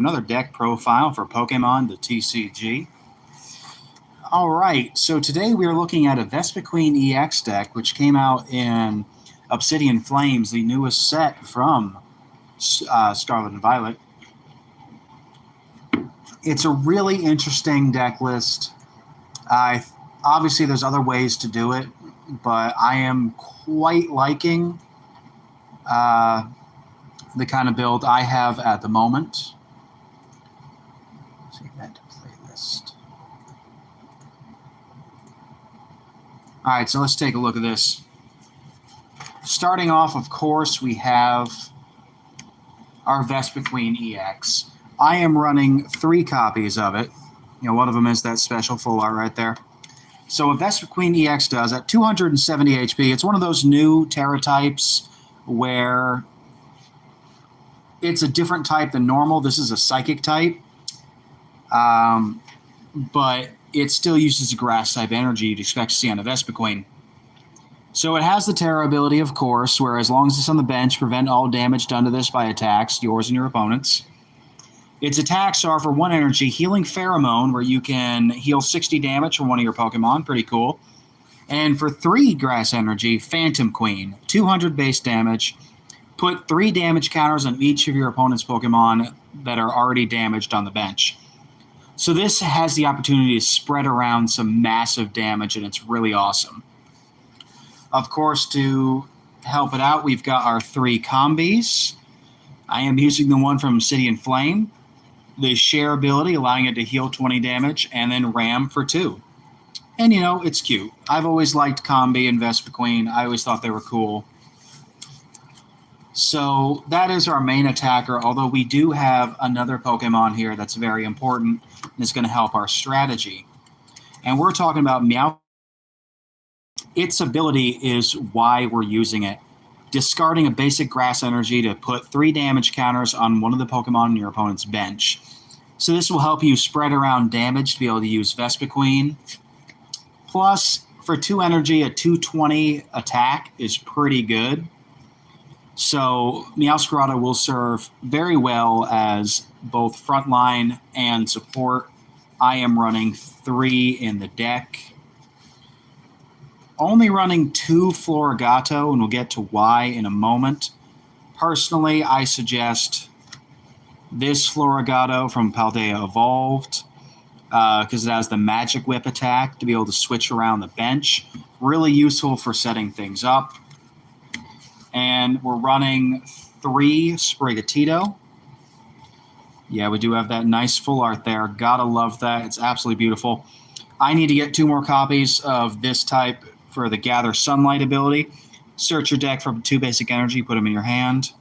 Another deck profile for Pokemon, the TCG. All right, so today we are looking at a Vespiqueen EX deck, which came out in Obsidian Flames, the newest set from Scarlet and Violet. It's a really interesting deck list. Obviously, there's other ways to do it, but I am quite liking the kind of build I have at the moment. See that playlist. All right, so let's take a look at this. Starting off, of course, we have our Vespiqueen EX. I am running 3 copies of it. One of them is that special full art right there. So what Vespiqueen EX does at 270 HP, it's one of those new Terra types where it's a different type than normal. This is a psychic type, but it still uses a grass type energy you'd expect to see on a Vespiqueen. So it has the Terra ability, of course, where as long as it's on the bench, prevent all damage done to this by attacks, yours and your opponent's. Its attacks are for 1 energy, Healing Pheromone, where you can heal 60 damage from one of your Pokemon. Pretty cool. And for 3 grass energy, Phantom Queen, 200 base damage. Put 3 damage counters on each of your opponent's Pokemon that are already damaged on the bench. So this has the opportunity to spread around some massive damage, and it's really awesome. Of course, to help it out, we've got our 3 combis. I am using the one from Obsidian Flame. The share ability, allowing it to heal 20 damage, and then ram for 2. And, it's cute. I've always liked Combi and Vespiqueen. I always thought they were cool. So that is our main attacker, although we do have another Pokemon here that's very important and is going to help our strategy. And we're talking about Meow. Its ability is why we're using it. Discarding a basic grass energy to put 3 damage counters on one of the Pokemon on your opponent's bench. So this will help you spread around damage to be able to use Vespiqueen. Plus, for 2 energy, a 220 attack is pretty good. So Meowscarada will serve very well as both frontline and support. I am running 3 in the deck. Only running 2 Florigato, and we'll get to why in a moment. Personally, I suggest this Florigato from Paldea Evolved because it has the Magic Whip attack to be able to switch around the bench. Really useful for setting things up. And we're running 3 Sprigatito. Yeah, we do have that nice full art there. Gotta love that. It's absolutely beautiful. I need to get 2 more copies of this type for the Gather Sunlight ability. Search your deck for 2 basic energy, put them in your hand.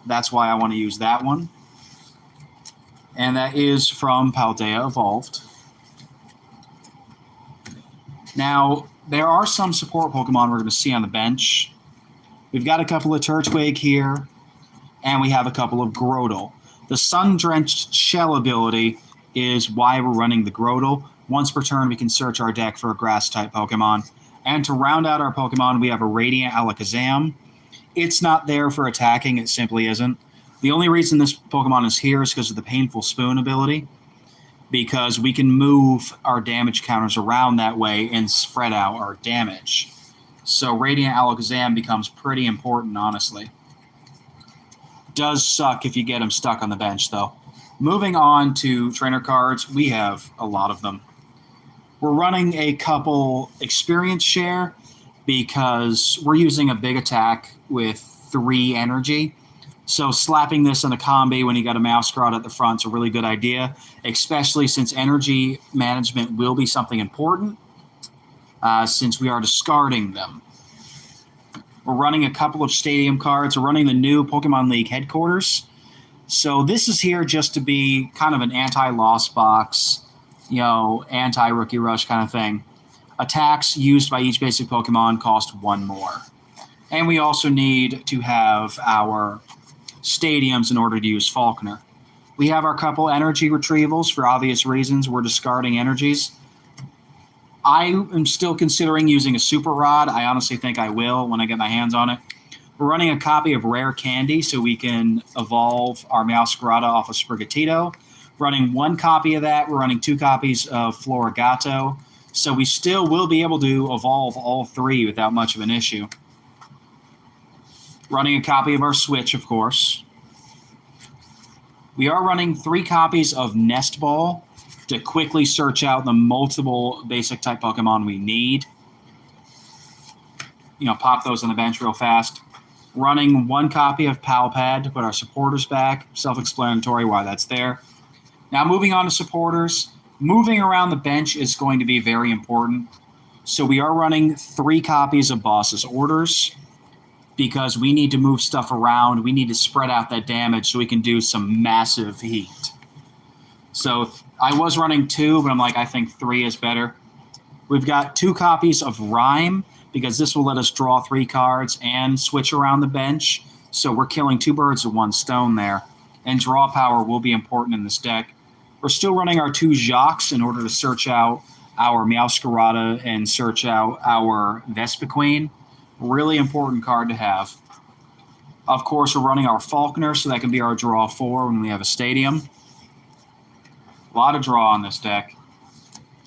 That's why I want to use that one. And that is from Paldea Evolved. Now, there are some support Pokemon we're going to see on the bench. We've got a couple of Turtwig here, and we have a couple of Grotle. The Sun-Drenched Shell ability is why we're running the Grotle. Once per turn, we can search our deck for a Grass-type Pokemon. And to round out our Pokemon, we have a Radiant Alakazam. It's not there for attacking, it simply isn't. The only reason this Pokemon is here is because of the Painful Spoon ability, because we can move our damage counters around that way and spread out our damage. So Radiant Alakazam becomes pretty important, honestly. Does suck if you get him stuck on the bench, though. Moving on to trainer cards, we have a lot of them. We're running a couple experience share because we're using a big attack with 3 energy. So slapping this in a combi when you got a Meowscarada at the front is a really good idea, especially since energy management will be something important since we are discarding them. We're running a couple of stadium cards. We're running the new Pokemon League headquarters. So this is here just to be kind of an anti-loss box, anti-rookie rush kind of thing. Attacks used by each basic Pokemon cost 1 more. And we also need to have our stadiums in order to use Falconer. We have our couple energy retrievals for obvious reasons. We're discarding energies. I am still considering using a Super Rod. I honestly think I will when I get my hands on it. We're running a copy of Rare Candy so we can evolve our Meowscarada off of Sprigatito. Running 1 copy of that. We're running 2 copies of Florigato. So we still will be able to evolve all 3 without much of an issue. Running a copy of our Switch, of course. We are running 3 copies of Nest Ball to quickly search out the multiple basic type Pokemon we need. Pop those on the bench real fast. Running 1 copy of Palpad to put our supporters back. Self-explanatory why that's there. Now moving on to supporters. Moving around the bench is going to be very important. So we are running 3 copies of Boss's Orders because we need to move stuff around. We need to spread out that damage so we can do some massive heat. So I was running 2, but I'm like, I think 3 is better. We've got 2 copies of Rhyme because this will let us draw 3 cards and switch around the bench. So we're killing 2 birds with 1 stone there. And draw power will be important in this deck. We're still running our 2 Jacques in order to search out our Meowscarada and search out our Vespiqueen. Really important card to have. Of course, we're running our Falconer, so that can be our draw 4 when we have a stadium. A lot of draw on this deck.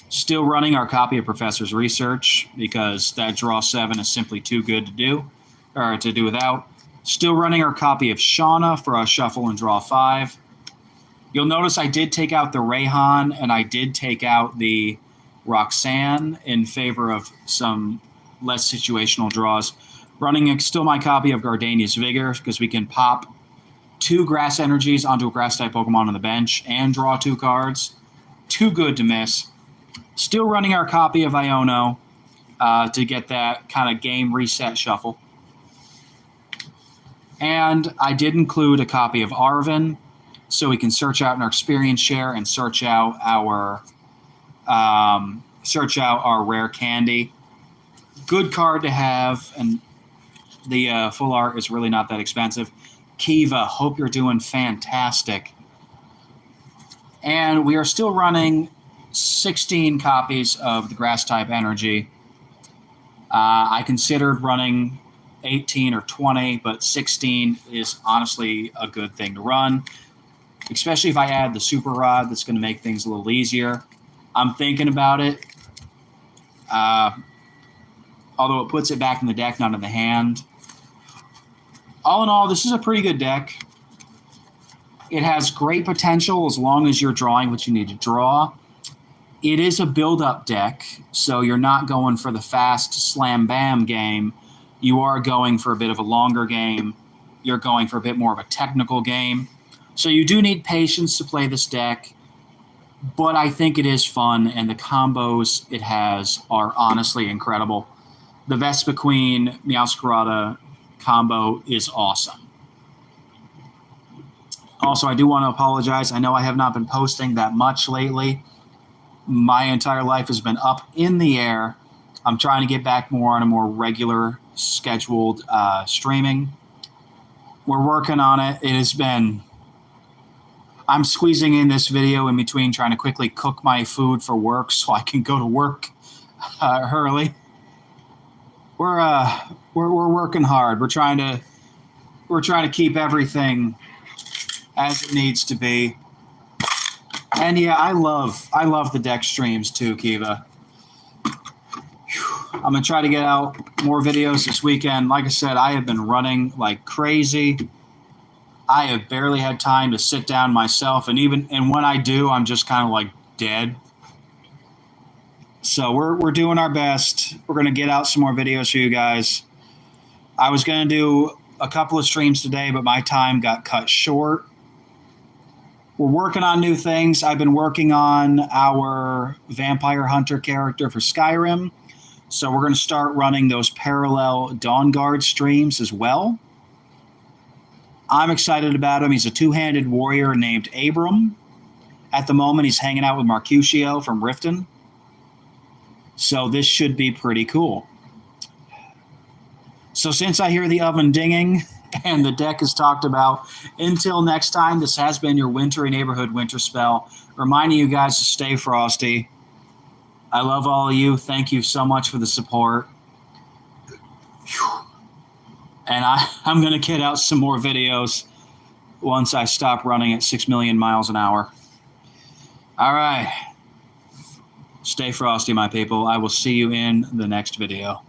Still running our copy of Professor's Research because that draw 7 is simply too good to do without. Still running our copy of Shauna for a shuffle and draw 5. You'll notice I did take out the Rayhan and I did take out the Roxanne in favor of some less situational draws. Running still my copy of Gardenia's Vigor because we can pop 2 Grass Energies onto a Grass-type Pokemon on the bench and draw 2 cards. Too good to miss. Still running our copy of Iono to get that kind of game reset shuffle. And I did include a copy of Arven so we can search out our experience share and search out our Rare Candy. Good card to have, and the full art is really not that expensive. Kiva, hope you're doing fantastic. And we are still running 16 copies of the Grass-type Energy. I considered running 18 or 20, but 16 is honestly a good thing to run, especially if I add the Super Rod. That's going to make things a little easier. I'm thinking about it, although it puts it back in the deck, not in the hand. All in all, this is a pretty good deck. It has great potential as long as you're drawing what you need to draw. It is a build-up deck, so you're not going for the fast slam-bam game. You are going for a bit of a longer game. You're going for a bit more of a technical game. So you do need patience to play this deck, but I think it is fun, and the combos it has are honestly incredible. The Vespiqueen Meowscarada combo is awesome. Also, I do want to apologize. I know I have not been posting that much lately. My entire life has been up in the air. I'm trying to get back more on a more regular scheduled streaming. We're working on it. It has been... I'm squeezing in this video in between trying to quickly cook my food for work so I can go to work early. We're working hard. We're trying to keep everything as it needs to be. And yeah, I love the deck streams too, Kiva. I'm going to try to get out more videos this weekend. Like I said, I have been running like crazy. I have barely had time to sit down myself, and when I do, I'm just kind of like dead. So we're doing our best. We're going to get out some more videos for you guys. I was going to do a couple of streams today, but my time got cut short. We're working on new things. I've been working on our Vampire Hunter character for Skyrim. So we're going to start running those parallel Dawn Guard streams as well. I'm excited about him. He's a two-handed warrior named Abram. At the moment, he's hanging out with Mercutio from Riften. So this should be pretty cool. So since I hear the oven dinging and the deck is talked about, until next time, this has been your Wintry Neighborhood Winter Spell. Reminding you guys to stay frosty. I love all of you. Thank you so much for the support. Whew. And I'm going to kid out some more videos once I stop running at 6 million miles an hour. All right. Stay frosty, my people. I will see you in the next video.